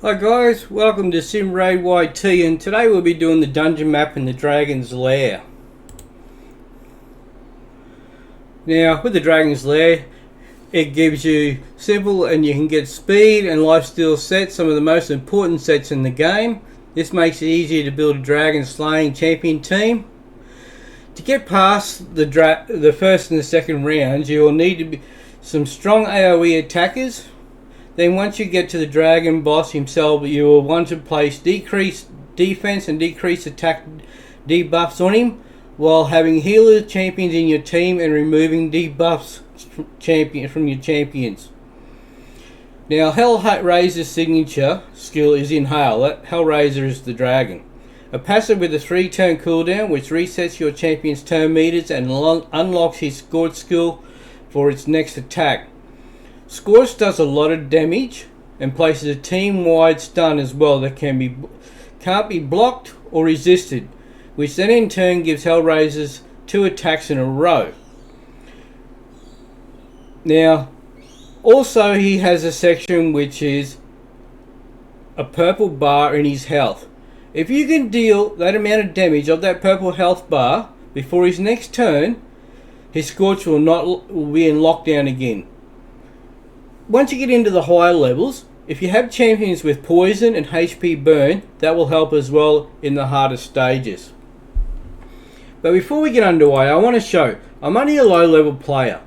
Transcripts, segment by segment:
Hi guys, welcome to Sim Raid YT, and today we'll be doing the dungeon map in the Dragon's Lair. Now with the Dragon's Lair, it gives you simple and you can get speed and lifesteal sets, some of the most important sets in the game. This makes it easier to build a dragon slaying champion team. To get past the first and the second rounds, you will need to be some strong AoE attackers. Then once you get to the dragon boss himself, you will want to place decreased defense and decreased attack debuffs on him, while having healer champions in your team and removing debuffs from your champions. Now Hellraiser's signature skill is Inhale. Hellraiser is the dragon. A passive with a 3-turn cooldown which resets your champion's turn meters and unlocks his Scorch skill for its next attack. Scorch does a lot of damage and places a team-wide stun as well that can't be blocked or resisted, which then in turn gives Hellraisers 2 attacks in a row. Now, also he has a section which is a purple bar in his health. If you can deal that amount of damage of that purple health bar before his next turn, his Scorch will be in lockdown again. Once you get into the higher levels, if you have champions with poison and HP burn, that will help as well in the harder stages. But before we get underway, I want to show, I'm only a low level player.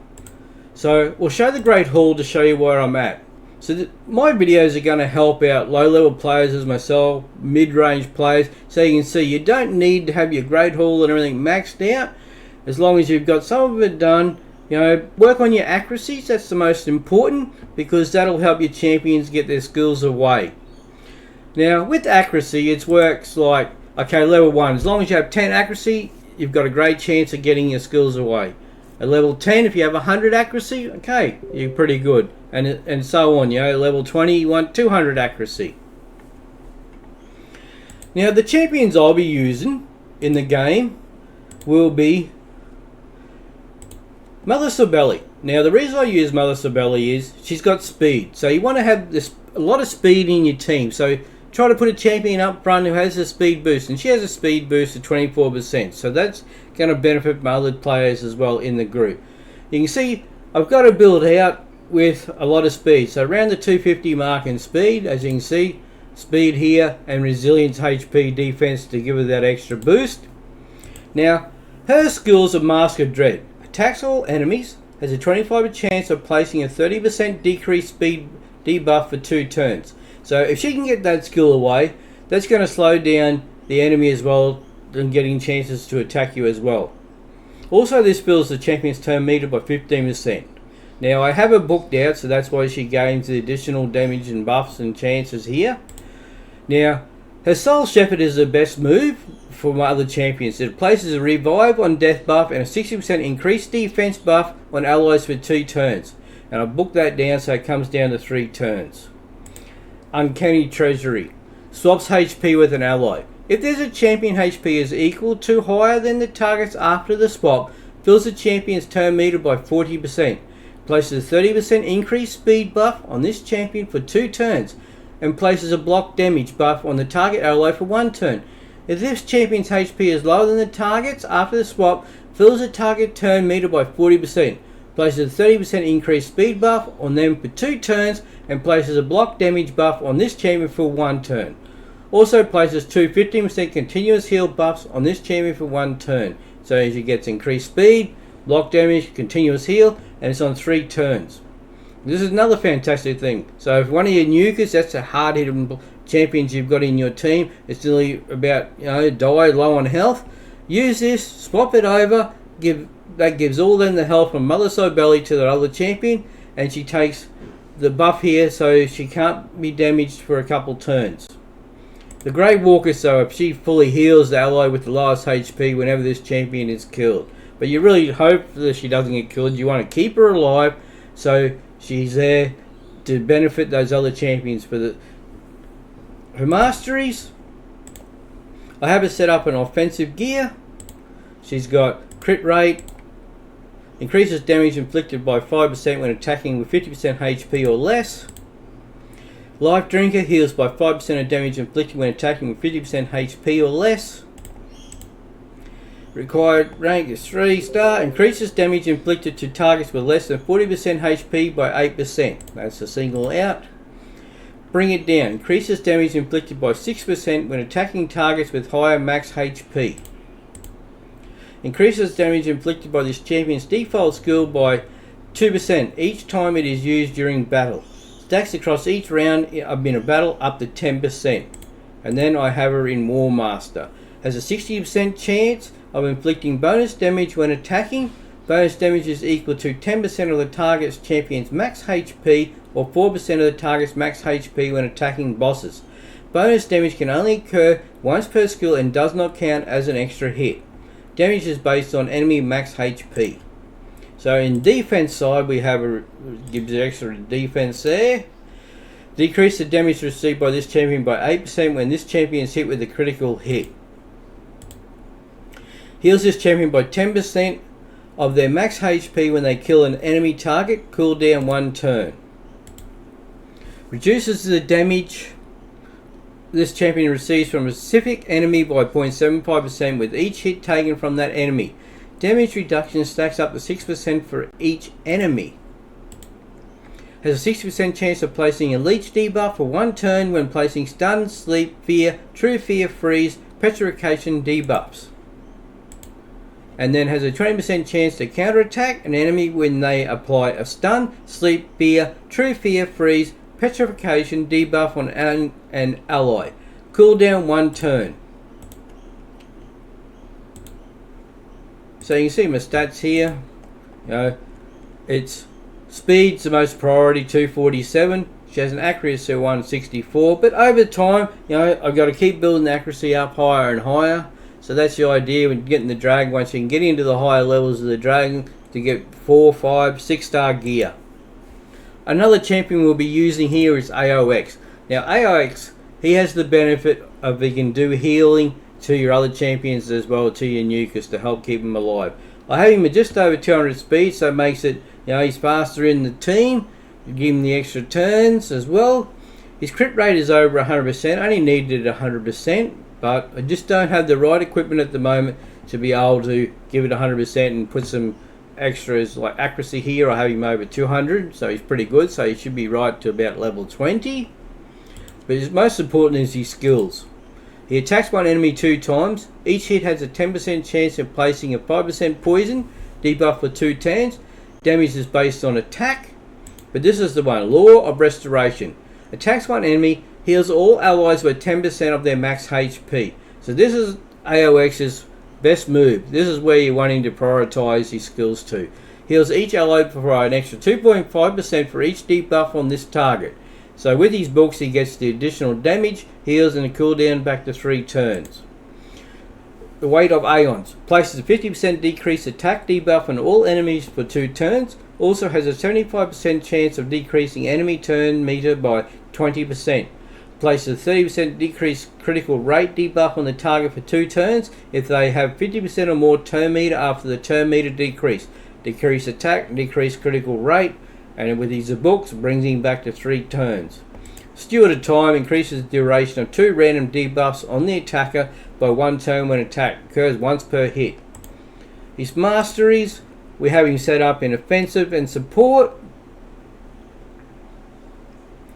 So we'll show the Great Hall to show you where I'm at. So my videos are going to help out low level players as myself, mid-range players, so you can see you don't need to have your Great Hall and everything maxed out. As long as you've got some of it done, you know, work on your accuracies. That's the most important, because that'll help your champions get their skills away. Now with accuracy, it works like, okay, level 1, as long as you have 10 accuracy, you've got a great chance of getting your skills away. At level 10, if you have 100 accuracy, okay, you're pretty good, and so on. You know, level 20, you want 200 accuracy. Now the champions I'll be using in the game will be Mother Sabelli. Now the reason I use Mother Sabelli is she's got speed, so you want to have a lot of speed in your team. So try to put a champion up front who has a speed boost, and she has a speed boost of 24%, so that's going to benefit my other players as well in the group. You can see I've got to build out with a lot of speed, so around the 250 mark in speed. As you can see, speed here and resilience, HP, defense to give her that extra boost. Now her skills are Mask of Dread. Attacks all enemies, has a 25% chance of placing a 30% decreased speed debuff for 2 turns. So if she can get that skill away, that's going to slow down the enemy as well and getting chances to attack you as well. Also, this fills the champion's turn meter by 15%. Now I have her booked out, so that's why she gains the additional damage and buffs and chances here. Now her Soul Shepherd is the best move for my other champions. It places a revive on death buff and a 60% increased defense buff on allies for 2 turns. And I booked that down so it comes down to 3 turns. Uncanny Treasury. Swaps HP with an ally. If there's a champion HP is equal to higher than the target's after the swap, fills the champion's turn meter by 40%. Places a 30% increased speed buff on this champion for 2 turns. And places a block damage buff on the target ally for 1 turn. If this champion's HP is lower than the target's after the swap, fills the target turn meter by 40%. Places a 30% increased speed buff on them for 2 turns, and places a block damage buff on this champion for 1 turn. Also places 2 15% continuous heal buffs on this champion for 1 turn. So as she gets increased speed, block damage, continuous heal, and it's on 3 turns. This is another fantastic thing. So if one of your nukers, that's a hard hitting champions you've got in your team, it's nearly about, you know, die low on health, use this, swap it over, that gives all them the health from Mother Sabelli to the other champion, and she takes the buff here so she can't be damaged for a couple turns. The Great Walker, so if she fully heals the ally with the lowest HP whenever this champion is killed. But you really hope that she doesn't get killed. You want to keep her alive so she's there to benefit those other champions. For her masteries, I have her set up in offensive gear. She's got crit rate, increases damage inflicted by 5% when attacking with 50% HP or less. Life Drinker heals by 5% of damage inflicted when attacking with 50% HP or less. Required rank is 3-star. Increases damage inflicted to targets with less than 40% HP by 8%. That's a single out. Bring It Down. Increases damage inflicted by 6% when attacking targets with higher max HP. Increases damage inflicted by this champion's default skill by 2% each time it is used during battle. Stacks across each round in a battle up to 10%. And then I have her in War Master. Has a 60% chance of inflicting bonus damage when attacking. Bonus damage is equal to 10% of the target's champion's max HP or 4% of the target's max HP when attacking bosses. Bonus damage can only occur once per skill and does not count as an extra hit. Damage is based on enemy max HP. So in defense side, we have gives extra defense there. Decrease the damage received by this champion by 8% when this champion is hit with a critical hit. Heals this champion by 10% of their max HP when they kill an enemy target. Cooldown 1 turn. Reduces the damage this champion receives from a specific enemy by 0.75% with each hit taken from that enemy. Damage reduction stacks up to 6% for each enemy. Has a 60% chance of placing a leech debuff for 1 turn when placing stun, sleep, fear, true fear, freeze, petrification debuffs. And then has a 20% chance to counterattack an enemy when they apply a stun, sleep, fear, true fear, freeze, petrification debuff on an ally. Cooldown 1 turn. So you can see my stats here. It's speed's the most priority, 247. She has an accuracy of 164. But over time, I've got to keep building the accuracy up higher and higher. So that's the idea when getting the dragon. Once you can get into the higher levels of the dragon to get 4, 5, 6-star gear. Another champion we'll be using here is AOX. Now AOX, he has the benefit of he can do healing to your other champions as well, to your nukers, to help keep them alive. I have him at just over 200 speed, so it makes it, he's faster in the team. Give him the extra turns as well. His crit rate is over 100%, only needed 100%, but I just don't have the right equipment at the moment to be able to give it 100% and put some extras like accuracy here. I have him over 200, so he's pretty good, so he should be right to about level 20. But his most important is his skills. He attacks one enemy 2 times. Each hit has a 10% chance of placing a 5% poison debuff for 2 turns. Damage is based on attack, but this is the one, Law of Restoration. Attacks one enemy, heals all allies with 10% of their max HP. So this is AOX's best move. This is where you're wanting to prioritize his skills to. Heals each ally for an extra 2.5% for each debuff on this target. So with his books he gets the additional damage, heals and a cooldown back to 3 turns. The Weight of Aeons. Places a 50% decreased attack debuff on all enemies for 2 turns. Also has a 75% chance of decreasing enemy turn meter by 20%. Places a 30% decreased critical rate debuff on the target for 2 turns if they have 50% or more turn meter after the turn meter decrease. Decrease attack, decrease critical rate, and with his books brings him back to 3 turns. Steward of Time increases the duration of 2 random debuffs on the attacker by 1 turn when attack occurs once per hit. His masteries, we have him set up in offensive and support.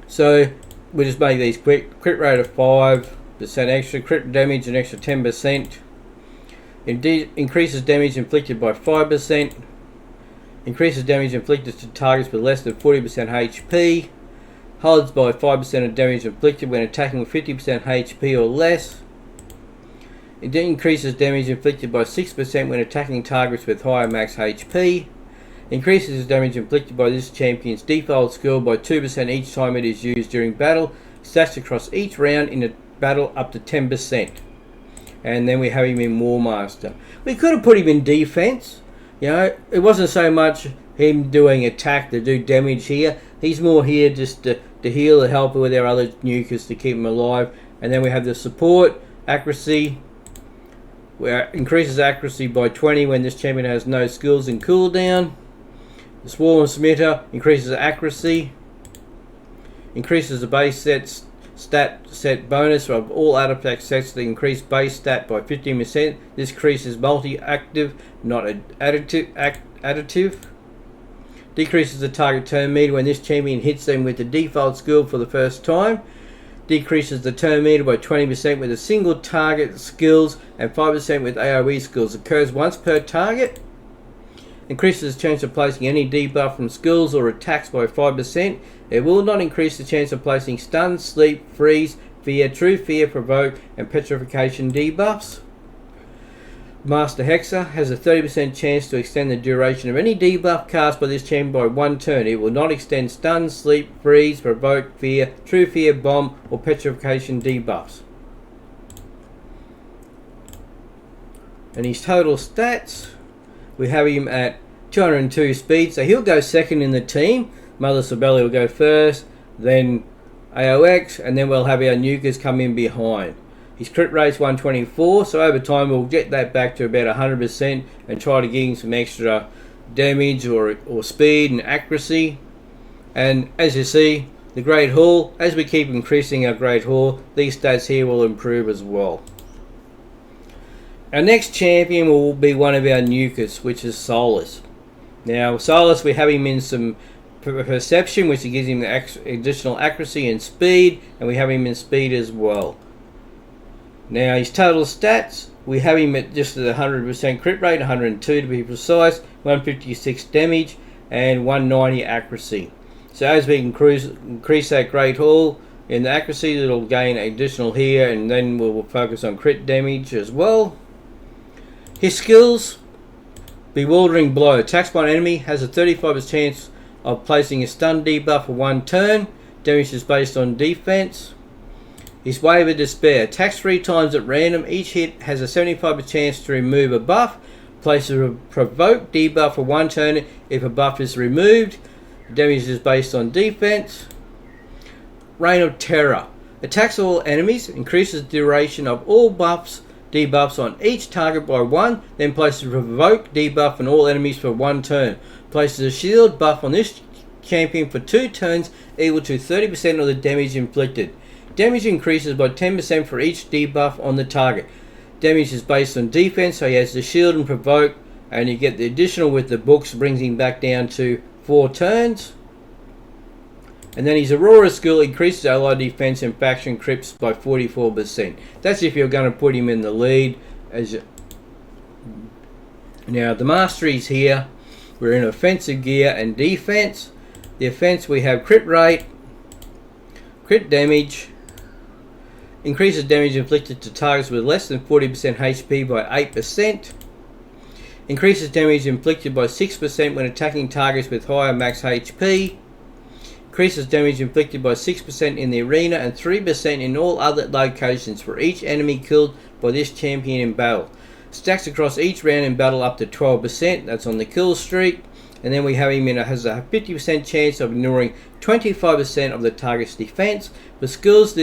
So we just make these quick. Crit rate of 5% extra, crit damage an extra 10%. Increases damage inflicted by 5%. Increases damage inflicted to targets with less than 40% HP. Holds by 5% of damage inflicted when attacking with 50% HP or less. It increases damage inflicted by 6% when attacking targets with higher max HP. Increases damage inflicted by this champion's default skill by 2% each time it is used during battle. Stacks across each round in a battle up to 10%. And then we have him in War Master. We could have put him in defense. It wasn't so much him doing attack to do damage here. He's more here just to heal and help with our other nukers to keep him alive. And then we have the support, accuracy, where increases accuracy by 20 when this champion has no skills and cooldown. The Swarm Smitter increases accuracy. Increases the base stat set bonus of all artifact sets to increase base stat by 15%. This increases multi-active, not additive. Decreases the target turn meter when this champion hits them with the default skill for the first time. Decreases the turn meter by 20% with a single target skills and 5% with AoE skills. Occurs once per target. Increases the chance of placing any debuff from skills or attacks by 5%. It will not increase the chance of placing stun, sleep, freeze, fear, true fear, provoke, and petrification debuffs. Master Hexer has a 30% chance to extend the duration of any debuff cast by this champion by 1 turn. It will not extend stun, sleep, freeze, provoke, fear, true fear, bomb, or petrification debuffs. And his total stats, we have him at 202 speed, so he'll go second in the team. Mother Sibeli will go first, then AOX, and then we'll have our nukers come in behind. His crit rate's 124, so over time we'll get that back to about 100% and try to give him some extra damage or speed and accuracy. And as you see, the Great Hall, as we keep increasing our Great Hall, these stats here will improve as well. Our next champion will be one of our nukers, which is Solus. Now, Solus, we have him in some perception, which gives him the additional accuracy and speed, and we have him in speed as well. Now, his total stats, we have him at just at 100% crit rate, 102 to be precise, 156 damage, and 190 accuracy. So as we increase that Great Hall in the accuracy, it'll gain additional here, and then we'll focus on crit damage as well. His skills, Bewildering Blow. Attacks by an enemy, has a 35% chance of placing a stun debuff for 1 turn. Damage is based on defense. His Wave of Despair. Attacks 3 times at random. Each hit has a 75% chance to remove a buff. Places a provoke debuff for 1 turn if a buff is removed. Damage is based on defense. Reign of Terror. Attacks all enemies. Increases the duration of all debuffs on each target by 1. Then places a provoke debuff on all enemies for 1 turn. Places a shield buff on this champion for 2 turns equal to 30% of the damage inflicted. Damage increases by 10% for each debuff on the target. Damage is based on defense, so he has the shield and provoke, and you get the additional with the books, brings him back down to 4 turns. And then his Aurora skill increases ally defense and faction crips by 44%. That's if you're going to put him in the lead. Now the masteries here, we're in offensive gear and defense. The offense, we have crit rate, crit damage, increases damage inflicted to targets with less than 40% HP by 8%. Increases damage inflicted by 6% when attacking targets with higher max HP. Increases damage inflicted by 6% in the arena and 3% in all other locations for each enemy killed by this champion in battle. Stacks across each round in battle up to 12%. That's on the kill streak. And then we have him has a 50% chance of ignoring 25% of the target's defense. For skills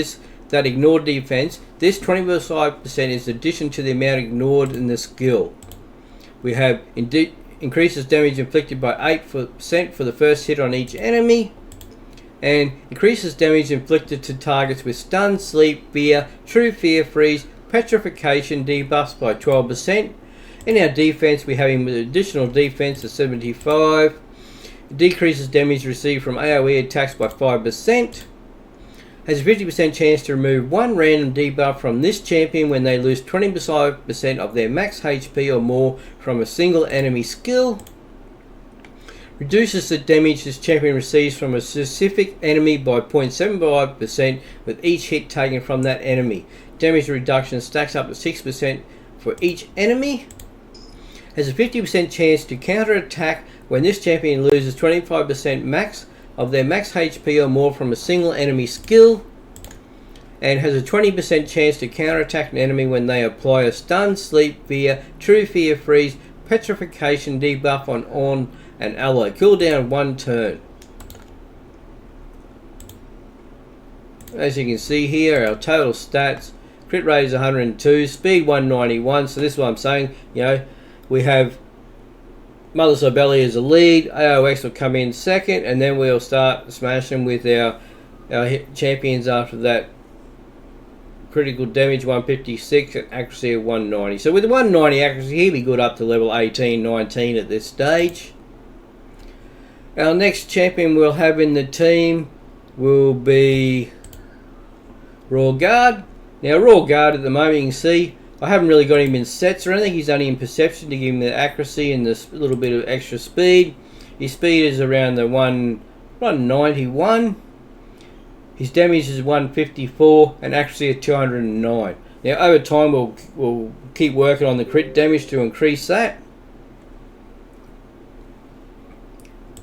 that ignore defense, this 25% is addition to the amount ignored in the skill. We have increases damage inflicted by 8% for the first hit on each enemy, and increases damage inflicted to targets with stun, sleep, fear, true fear, freeze, petrification debuffs by 12%. In our defense, we have him with additional defense of 75. Decreases damage received from AoE attacks by 5%. Has a 50% chance to remove 1 random debuff from this champion when they lose 25% of their max HP or more from a single enemy skill. Reduces the damage this champion receives from a specific enemy by 0.75% with each hit taken from that enemy. Damage reduction stacks up to 6% for each enemy. Has a 50% chance to counter attack when this champion loses 25% max of their max HP or more from a single enemy skill, and has a 20% chance to counterattack an enemy when they apply a stun, sleep, fear, true fear, freeze, petrification debuff on an ally. Cooldown 1 turn. As you can see here, our total stats, crit rate is 102, speed 191, so this is what I'm saying, we have Mother Sibeli as a lead, AOX will come in second, and then we'll start smashing with our Our champions after that, critical damage 156 and accuracy of 190. So with 190 accuracy, he'll be good up to level 18, 19 at this stage. Our next champion we'll have in the team will be Royal Guard. Now Royal Guard at the moment, you can see I haven't really got him in sets or anything. He's only in perception to give him the accuracy and this little bit of extra speed. His speed is around the 191. His damage is 154 and accuracy of 209. Now over time we'll keep working on the crit damage to increase that.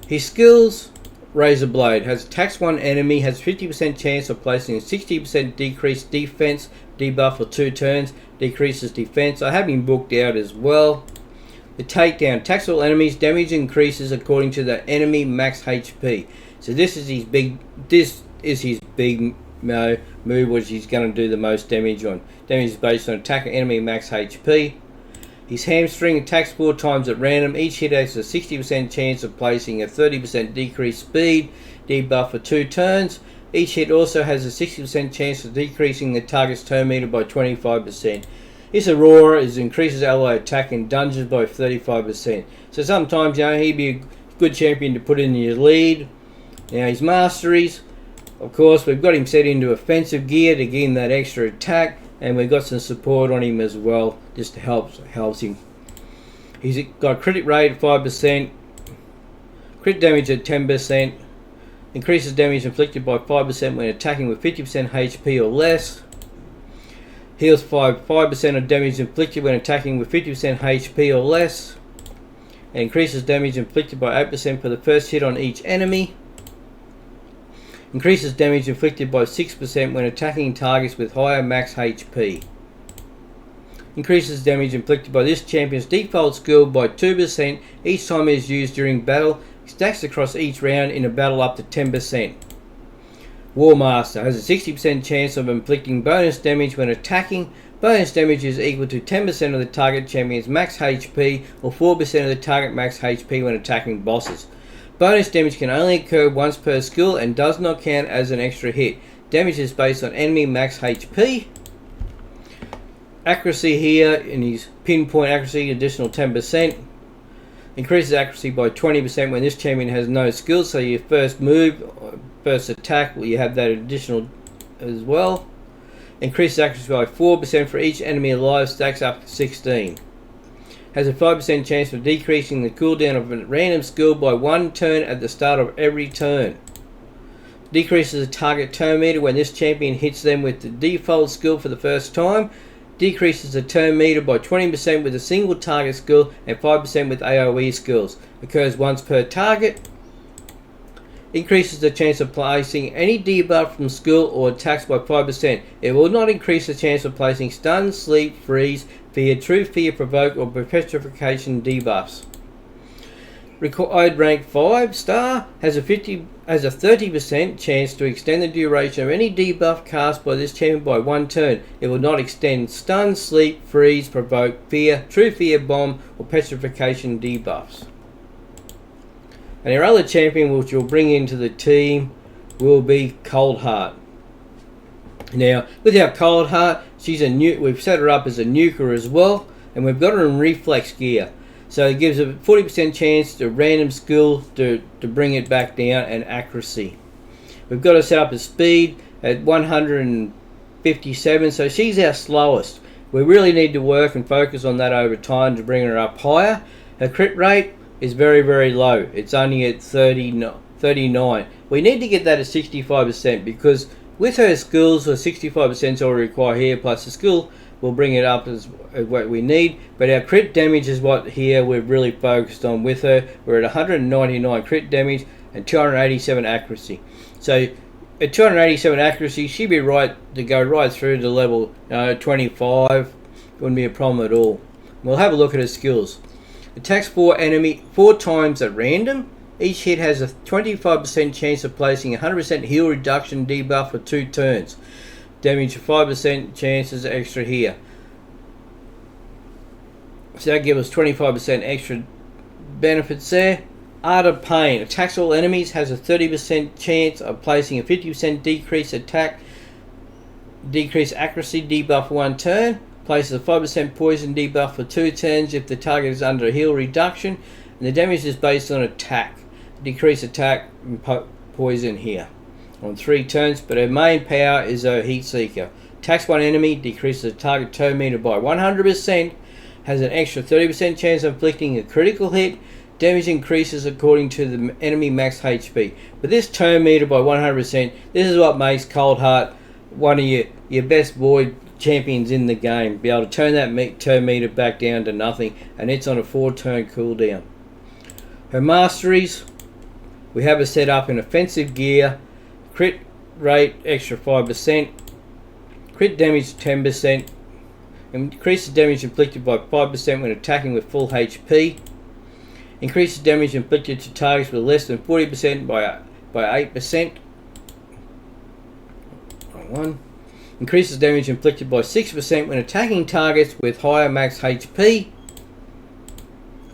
His skills: Razor Blade has attacks one enemy, has 50% chance of placing a 60% decreased defense debuff for 2 turns, decreases defense. I have him booked out as well. The Takedown attacks all enemies, damage increases according to the enemy max HP. So this is his big move, which he's going to do the most damage on. Damage is based on attack enemy max HP. His Hamstring attacks 4 times at random. Each hit has a 60% chance of placing a 30% decreased speed debuff for 2 turns. Each hit also has a 60% chance of decreasing the target's turn meter by 25%. His Aurora increases ally attack in dungeons by 35%. So sometimes, you know, he'd be a good champion to put in your lead. Now his Masteries, of course, we've got him set into offensive gear to give him that extra attack. And we've got some support on him as well, just to helps him. He's got crit rate of 5%, crit damage at 10%, increases damage inflicted by 5% when attacking with 50% HP or less, heals 5% of damage inflicted when attacking with 50% HP or less, and increases damage inflicted by 8% for the first hit on each enemy. Increases damage inflicted by 6% when attacking targets with higher max HP. Increases damage inflicted by this champion's default skill by 2% each time it is used during battle. Stacks across each round in a battle up to 10%. War Master has a 60% chance of inflicting bonus damage when attacking. Bonus damage is equal to 10% of the target champion's max HP or 4% of the target max HP when attacking bosses. Bonus damage can only occur once per skill and does not count as an extra hit. Damage is based on enemy max HP. Accuracy here, in his pinpoint accuracy, additional 10%. Increases accuracy by 20% when this champion has no skills. So your first move, first attack, you have that additional as well. Increases accuracy by 4% for each enemy alive, stacks up to 16. Has a 5% chance of decreasing the cooldown of a random skill by 1 turn at the start of every turn. Decreases the target turn meter when this champion hits them with the default skill for the first time. Decreases the turn meter by 20% with a single target skill and 5% with AoE skills. Occurs once per target. Increases the chance of placing any debuff from skill or attacks by 5%. It will not increase the chance of placing stun, sleep, freeze, fear, true fear, provoke, or petrification debuffs. Required rank 5 star has a 30% chance to extend the duration of any debuff cast by this champion by 1 turn. It will not extend stun, sleep, freeze, provoke, fear, true fear, bomb, or petrification debuffs. And our other champion which we'll bring into the team will be Cold Heart. Now, with our Cold Heart, we've set her up as a nuker as well, and we've got her in reflex gear. So it gives a 40% chance to random skill to bring it back down, and accuracy. We've got her set up as speed at 157, so she's our slowest. We really need to work and focus on that over time to bring her up higher. Her crit rate is very, very low. It's only at 39. We need to get that at 65% because with her skills, her 65% is already required here, plus the skill will bring it up as what we need. But our crit damage is what here we're really focused on with her. We're at 199 crit damage and 287 accuracy. So at 287 accuracy, she'd be right to go right through to level 25. Wouldn't be a problem at all. We'll have a look at her skills. Attacks 4 times at random. Each hit has a 25% chance of placing a 100% heal reduction debuff for 2 turns. Damage 5% chances extra here. So that gives us 25% extra benefits there. Art of Pain. Attacks all enemies. Has a 30% chance of placing a 50% decrease attack, decrease accuracy debuff for 1 turn. Places a 5% poison debuff for 2 turns if the target is under a heal reduction. And the damage is based on attack. Decrease attack and poison here on 3 turns. But her main power is her Heat Seeker. Attacks one enemy. Decreases the target turn meter by 100%. Has an extra 30% chance of inflicting a critical hit. Damage increases according to the enemy max HP. But this turn meter by 100%, this is what makes Coldheart one of your best void champions in the game. Be able to turn that turn meter back down to nothing, and it's on a 4-turn cooldown. Her masteries, we have her set up in offensive gear, crit rate extra 5%, crit damage 10%, increases damage inflicted by 5% when attacking with full HP. Increases damage inflicted to targets with less than 40% by 8%. Increases damage inflicted by 6% when attacking targets with higher max HP.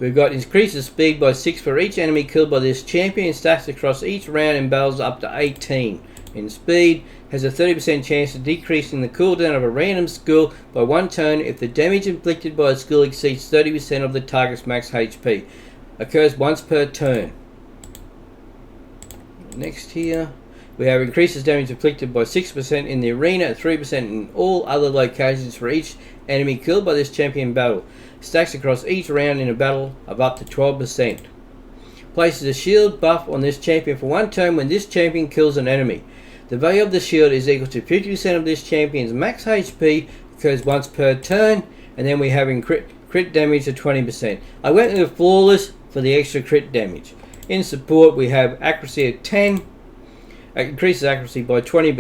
We've got increases speed by 6 for each enemy killed by this champion. Stacks across each round in battles up to 18. In speed, has a 30% chance of decreasing the cooldown of a random skill by 1 turn if the damage inflicted by a skill exceeds 30% of the target's max HP. Occurs once per turn. Next here, we have increases damage inflicted by 6% in the arena and 3% in all other locations for each enemy killed by this champion battle. Stacks across each round in a battle of up to 12%. Places a shield buff on this champion for 1 turn when this champion kills an enemy. The value of the shield is equal to 50% of this champion's max HP. Occurs once per turn. And then we have crit damage of 20%. I went with flawless for the extra crit damage. In support, we have accuracy at 10. Increases accuracy by 20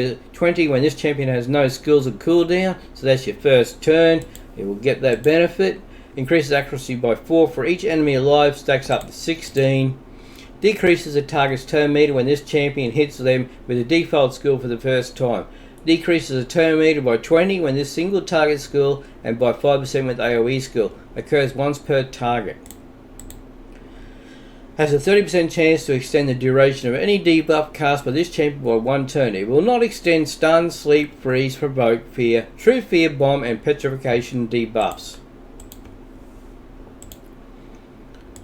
when this champion has no skills or cooldown. So that's your first turn. You will get that benefit. Increases accuracy by 4 for each enemy alive. Stacks up to 16. Decreases the target's turn meter when this champion hits them with a default skill for the first time. Decreases the turn meter by 20 when this single target skill and by 5% with AoE skill. Occurs once per target. Has a 30% chance to extend the duration of any debuff cast by this champion by 1 turn. It will not extend stun, sleep, freeze, provoke, fear, true fear, bomb and petrification debuffs.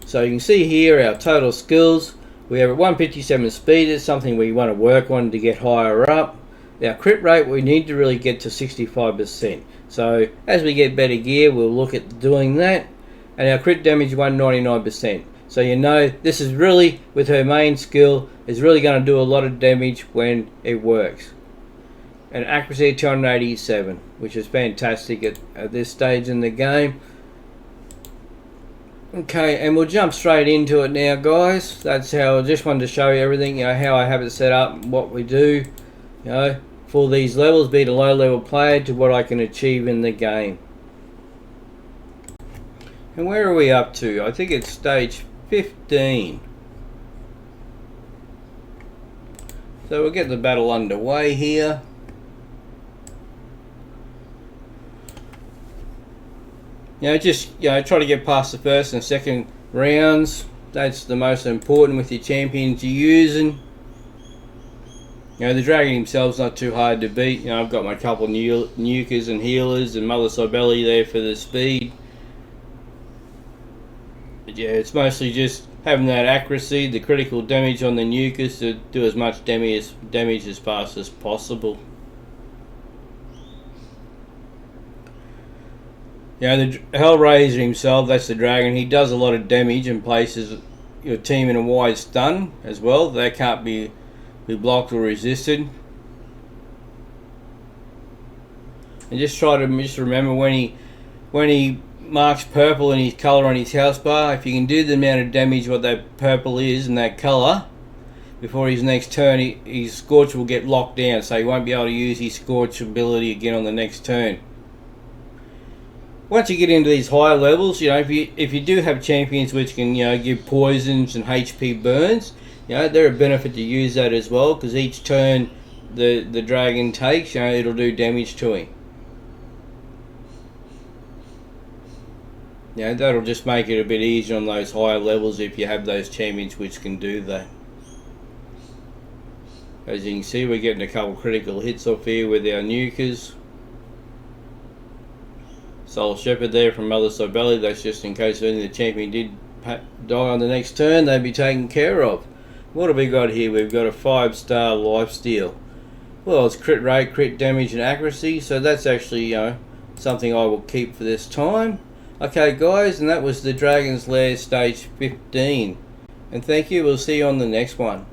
So you can see here our total skills. We have a 157 speed. It's something we want to work on to get higher up. Our crit rate, we need to really get to 65%. So as we get better gear, we'll look at doing that. And our crit damage 199%. So you know this is really, with her main skill, is really going to do a lot of damage when it works. And accuracy of 287, which is fantastic at this stage in the game. Okay, and we'll jump straight into it now, guys. That's how I just wanted to show you everything, how I have it set up, what we do, for these levels, be a low level player to what I can achieve in the game. And where are we up to? I think it's stage 15. So we'll get the battle underway here. Try to get past the first and second rounds. That's the most important with your champions you're using. The dragon himself's not too hard to beat. I've got my couple nukers and healers and Mother Cybele there for the speed. But yeah, it's mostly just having that accuracy, the critical damage on the nukers to do as much damage as fast as possible. The Hellraiser himself, that's the dragon, he does a lot of damage and places your team in a wide stun as well. They can't be blocked or resisted. And just remember when he marks purple in his colour on his health bar, if you can do the amount of damage what that purple is and that colour before his next turn, his Scorch will get locked down, so he won't be able to use his Scorch ability again on the next turn. Once you get into these higher levels, if you do have champions which can give poisons and HP burns, they're a benefit to use that as well, because each turn the dragon takes, it'll do damage to him. You know, that'll just make it a bit easier on those higher levels if you have those champions which can do that. As you can see, we're getting a couple critical hits off here with our nukers. Soul Shepherd there from Mother Cybele. That's just in case any of the champion did die on the next turn, they'd be taken care of. What have we got here? We've got a 5-star lifesteal. Well, it's crit rate, crit damage and accuracy, so that's actually, you know, something I will keep for this time. Okay guys, and that was the Dragon's Lair stage 15. And thank you, we'll see you on the next one.